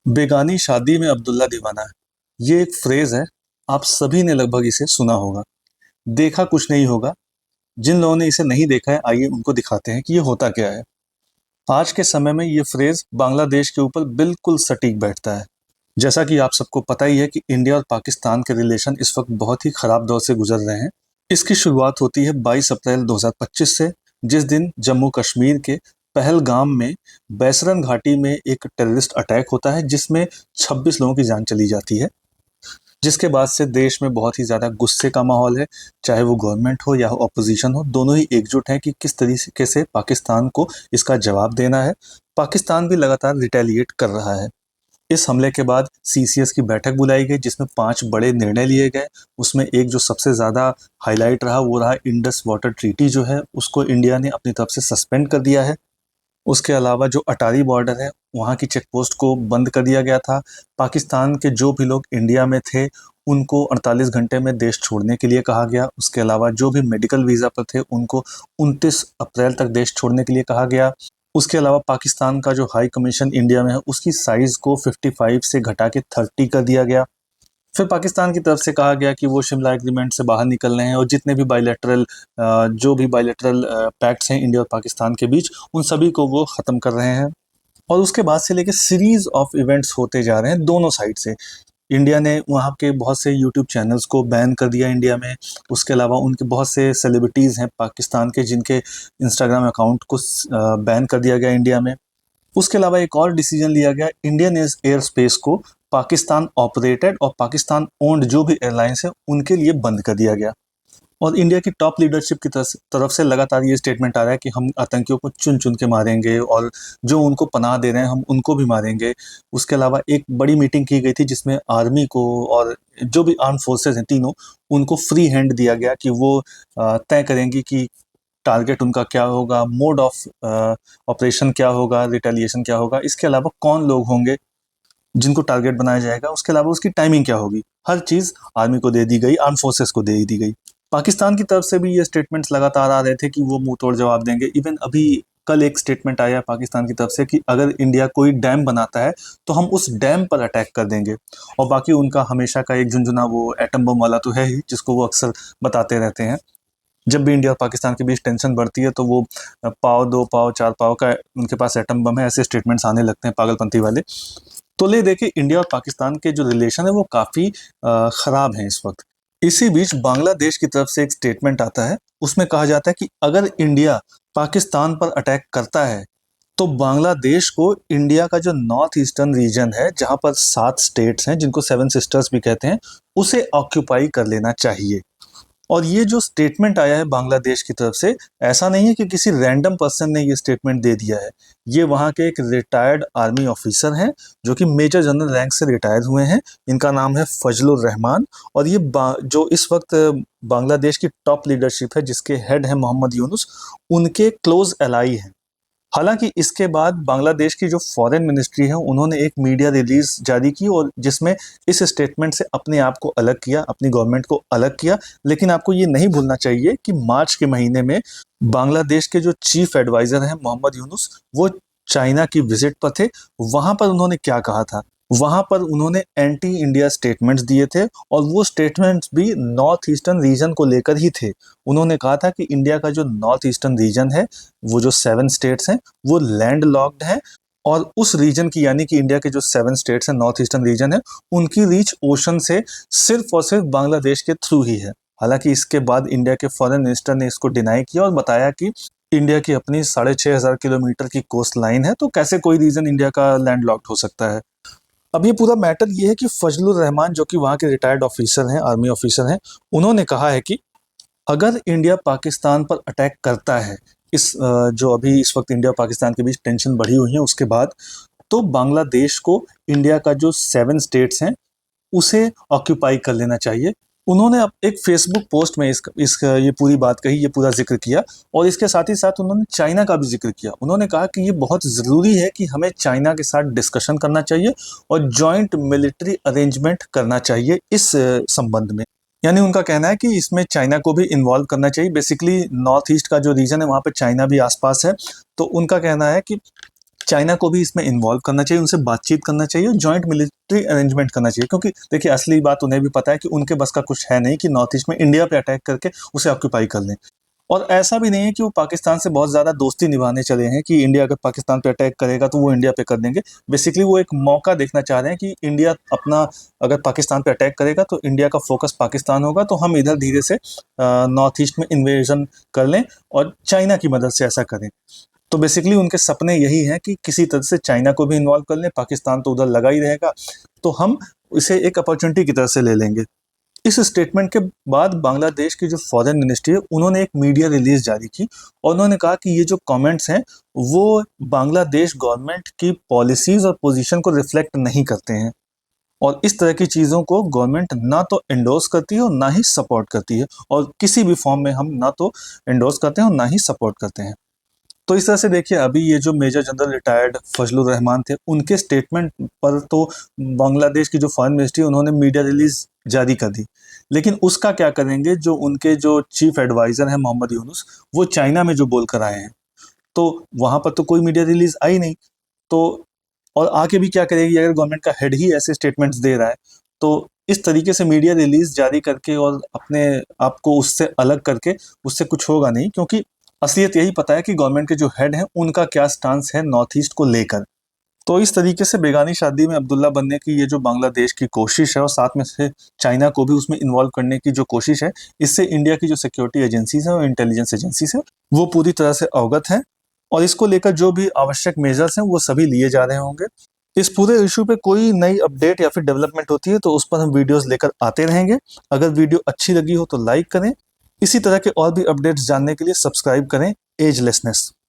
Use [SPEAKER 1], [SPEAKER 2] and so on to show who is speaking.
[SPEAKER 1] बेगानी शादी में अब्दुल्ला दीवाना। ये एक फ्रेज है। आप सभी ने लगभग इसे सुना होगा। देखा कुछ नहीं होगा। जिन लोगों ने इसे नहीं देखा है, आइए उनको दिखाते हैं कि ये होता क्या है। आज के समय में ये फ्रेज बांग्लादेश के ऊपर बिल्कुल सटीक बैठता है। जैसा कि आप सबको पता ही है कि इंडिया और पाकिस्तान के रिलेशन इस वक्त बहुत ही खराब दौर से गुजर रहे हैं। इसकी शुरुआत होती है 22 अप्रैल 2025 से, जिस दिन जम्मू कश्मीर के पहलगाम में बैसरन घाटी में एक टेररिस्ट अटैक होता है, जिसमें 26 लोगों की जान चली जाती है। जिसके बाद से देश में बहुत ही ज़्यादा गुस्से का माहौल है। चाहे वो गवर्नमेंट हो या ऑपोजिशन हो, दोनों ही एकजुट हैं कि किस तरीके से पाकिस्तान को इसका जवाब देना है। पाकिस्तान भी लगातार रिटेलिएट कर रहा है। इस हमले के बाद सीसीएस की बैठक बुलाई गई, जिसमें 5 बड़े निर्णय लिए गए। उसमें एक जो सबसे ज़्यादा हाईलाइट रहा, वो रहा इंडस वाटर ट्रीटी जो है, उसको इंडिया ने अपनी तरफ से सस्पेंड कर दिया है। उसके अलावा जो अटारी बॉर्डर है, वहाँ की चेक पोस्ट को बंद कर दिया गया था। पाकिस्तान के जो भी लोग इंडिया में थे, उनको 48 घंटे में देश छोड़ने के लिए कहा गया। उसके अलावा जो भी मेडिकल वीज़ा पर थे, उनको 29 अप्रैल तक देश छोड़ने के लिए कहा गया। उसके अलावा पाकिस्तान का जो हाई कमीशन इंडिया में है, उसकी साइज़ को 55 से घटा के 30 कर दिया गया। फिर पाकिस्तान की तरफ से कहा गया कि वो शिमला एग्रीमेंट से बाहर निकल रहे हैं और जितने भी बायलैटरल पैक्ट्स हैं इंडिया और पाकिस्तान के बीच, उन सभी को वो ख़त्म कर रहे हैं। और उसके बाद से लेके सीरीज़ ऑफ इवेंट्स होते जा रहे हैं दोनों साइड से। इंडिया ने वहाँ के बहुत से यूट्यूब चैनल्स को बैन कर दिया इंडिया में। उसके अलावा उनके बहुत से सेलिब्रिटीज़ हैं पाकिस्तान के, जिनके इंस्टाग्राम अकाउंट को बैन कर दिया गया इंडिया में। उसके अलावा एक और डिसीजन लिया गया, इंडियन एयर स्पेस को पाकिस्तान ऑपरेटेड और पाकिस्तान ओन्ड जो भी एयरलाइंस है, उनके लिए बंद कर दिया गया। और इंडिया की टॉप लीडरशिप की तरफ से लगातार ये स्टेटमेंट आ रहा है कि हम आतंकियों को चुन चुन के मारेंगे और जो उनको पनाह दे रहे हैं, हम उनको भी मारेंगे। उसके अलावा एक बड़ी मीटिंग की गई थी, जिसमें आर्मी को और जो भी आर्म फोर्सेज हैं तीनों, उनको फ्री हैंड दिया गया कि वो तय करेंगी कि टारगेट उनका क्या होगा, मोड ऑफ ऑपरेशन क्या होगा, रिटेलिएशन क्या होगा। इसके अलावा कौन लोग होंगे जिनको टारगेट बनाया जाएगा, उसके अलावा उसकी टाइमिंग क्या होगी। हर चीज़ आर्मी को दे दी गई, आर्म फोर्सेस को दे दी गई। पाकिस्तान की तरफ से भी ये स्टेटमेंट्स लगातार आ रहे थे कि वो मुंह तोड़ जवाब देंगे। इवन अभी कल एक स्टेटमेंट आया पाकिस्तान की तरफ से कि अगर इंडिया कोई डैम बनाता है, तो हम उस डैम पर अटैक कर देंगे। और बाकी उनका हमेशा का एक झुंझुना वो एटम बम वाला तो है ही, जिसको वो अक्सर बताते रहते हैं। जब भी इंडिया और पाकिस्तान के बीच टेंशन बढ़ती है, तो वो पाव 2 पाव 4 पाव का उनके पास एटम बम है, ऐसे स्टेटमेंट्स आने लगते हैं पागलपंती वाले। तो ले देखिए, इंडिया और पाकिस्तान के जो रिलेशन है वो काफ़ी ख़राब हैं इस वक्त। इसी बीच बांग्लादेश की तरफ से एक स्टेटमेंट आता है। उसमें कहा जाता है कि अगर इंडिया पाकिस्तान पर अटैक करता है, तो बांग्लादेश को इंडिया का जो नॉर्थ ईस्टर्न रीजन है, जहाँ पर 7 स्टेट्स हैं जिनको 7 सिस्टर्स भी कहते हैं, उसे ऑक्यूपाई कर लेना चाहिए। और ये जो स्टेटमेंट आया है बांग्लादेश की तरफ से, ऐसा नहीं है कि किसी रैंडम पर्सन ने ये स्टेटमेंट दे दिया है। ये वहाँ के एक रिटायर्ड आर्मी ऑफिसर हैं, जो कि मेजर जनरल रैंक से रिटायर हुए हैं। इनका नाम है फजलुर रहमान। और ये जो इस वक्त बांग्लादेश की टॉप लीडरशिप है, जिसके हेड है मोहम्मद यूनुस, उनके क्लोज एलाई हैं। हालांकि इसके बाद बांग्लादेश की जो फॉरेन मिनिस्ट्री है, उन्होंने एक मीडिया रिलीज जारी की और जिसमें इस स्टेटमेंट से अपने आप को अलग किया, अपनी गवर्नमेंट को अलग किया। लेकिन आपको ये नहीं भूलना चाहिए कि मार्च के महीने में बांग्लादेश के जो चीफ एडवाइजर हैं मोहम्मद यूनुस, वो चाइना की विजिट पर थे। वहां पर उन्होंने क्या कहा था? वहां पर उन्होंने एंटी इंडिया स्टेटमेंट्स दिए थे, और वो स्टेटमेंट्स भी नॉर्थ ईस्टर्न रीजन को लेकर ही थे। उन्होंने कहा था कि इंडिया का जो नॉर्थ ईस्टर्न रीजन है, वो जो 7 स्टेट्स हैं, वो लैंड लॉक्ड हैं। और उस रीजन की, यानी कि इंडिया के जो 7 स्टेट्स हैं, नॉर्थ ईस्टर्न रीजन है, उनकी रीच ओशन से सिर्फ और सिर्फ बांग्लादेश के थ्रू ही है। हालांकि इसके बाद इंडिया के फॉरेन मिनिस्टर ने इसको डिनाई किया और बताया कि इंडिया की अपनी 6,500 किलोमीटर की कोस्ट लाइन है, तो कैसे कोई रीजन इंडिया का लैंड लॉक्ड हो सकता है। अब ये पूरा मैटर ये है कि फजलुर रहमान, जो कि वहाँ के रिटायर्ड ऑफिसर हैं, आर्मी ऑफिसर हैं, उन्होंने कहा है कि अगर इंडिया पाकिस्तान पर अटैक करता है, जो अभी इस वक्त इंडिया और पाकिस्तान के बीच टेंशन बढ़ी हुई है उसके बाद, तो बांग्लादेश को इंडिया का जो 7 स्टेट्स हैं, उसे ऑक्यूपाई कर लेना चाहिए। उन्होंने अब एक फेसबुक पोस्ट में ये पूरी बात कही, ये पूरा जिक्र किया। और इसके साथ ही साथ उन्होंने चाइना का भी जिक्र किया। उन्होंने कहा कि ये बहुत ज़रूरी है कि हमें चाइना के साथ डिस्कशन करना चाहिए और जॉइंट मिलिट्री अरेंजमेंट करना चाहिए इस संबंध में। यानी उनका कहना है कि इसमें चाइना को भी इन्वॉल्व करना चाहिए। बेसिकली नॉर्थ ईस्ट का जो रीजन है, वहाँ पे चाइना भी आसपास है। तो उनका कहना है कि चाइना को भी इसमें इन्वॉल्व करना चाहिए, उनसे बातचीत करना चाहिए और जॉइंट मिलिट्री अरेंजमेंट करना चाहिए, क्योंकि देखिए असली बात उन्हें भी पता है कि उनके बस का कुछ है नहीं कि नॉर्थ ईस्ट में इंडिया पे अटैक करके उसे ऑक्यूपाई कर लें। और ऐसा भी नहीं है कि वो पाकिस्तान से बहुत ज़्यादा दोस्ती निभाने चले हैं कि इंडिया अगर पाकिस्तान पे अटैक करेगा तो वो इंडिया पे कर देंगे। बेसिकली वो एक मौका देखना चाह रहे हैं कि इंडिया अपना अगर पाकिस्तान पे अटैक करेगा तो इंडिया का फोकस पाकिस्तान होगा, तो हम इधर धीरे से नॉर्थ ईस्ट में इन्वेजन कर लें और चाइना की मदद से ऐसा करें। तो बेसिकली उनके सपने यही हैं कि किसी तरह से चाइना को भी इन्वॉल्व कर लें, पाकिस्तान तो उधर लगा ही रहेगा, तो हम इसे एक अपॉर्चुनिटी की तरह से ले लेंगे। इस स्टेटमेंट के बाद बांग्लादेश की जो फॉरेन मिनिस्ट्री है उन्होंने एक मीडिया रिलीज जारी की और उन्होंने कहा कि ये जो कमेंट्स हैं वो बांग्लादेश गवर्नमेंट की पॉलिसीज और पोजीशन को रिफ्लेक्ट नहीं करते हैं, और इस तरह की चीज़ों को गवर्नमेंट ना तो एंडोर्स करती है और ना ही सपोर्ट करती है, और किसी भी फॉर्म में हम ना तो एंडोर्स करते हैं और ना ही सपोर्ट करते हैं। तो इस तरह से देखिए अभी ये जो major general retired Fazlur Rahman थे उनके स्टेटमेंट पर तो बांग्लादेश की जो फॉरेन मिनिस्ट्री उन्होंने मीडिया रिलीज जारी कर दी, लेकिन उसका क्या करेंगे जो उनके जो चीफ एडवाइजर हैं मोहम्मद यूनुस, वो चाइना में जो बोल कर आए हैं, तो वहां पर तो कोई मीडिया रिलीज आई नहीं। तो और आके भी क्या करेगी अगर गवर्नमेंट का हेड ही ऐसे स्टेटमेंट्स दे रहा है, तो इस तरीके से मीडिया रिलीज जारी करके और अपने आप को उससे अलग करके उससे कुछ होगा नहीं, क्योंकि असलियत यही पता है कि गवर्नमेंट के जो हेड हैं उनका क्या स्टांस है नॉर्थ ईस्ट को लेकर। तो इस तरीके से बेगानी शादी में अब्दुल्ला बनने की ये जो बांग्लादेश की कोशिश है और साथ में से चाइना को भी उसमें इन्वॉल्व करने की जो कोशिश है, इससे इंडिया की जो सिक्योरिटी एजेंसीज हैं और इंटेलिजेंस एजेंसीज हैं वो पूरी तरह से अवगत हैं, और इसको लेकर जो भी आवश्यक मेजर्स हैं वो सभी लिए जा रहे होंगे। इस पूरे इशू पे कोई नई अपडेट या फिर डेवलपमेंट होती है तो उस पर हम वीडियोस लेकर आते रहेंगे। अगर वीडियो अच्छी लगी हो तो लाइक करें। इसी तरह के और भी अपडेट्स जानने के लिए सब्सक्राइब करें एजलेसनेस।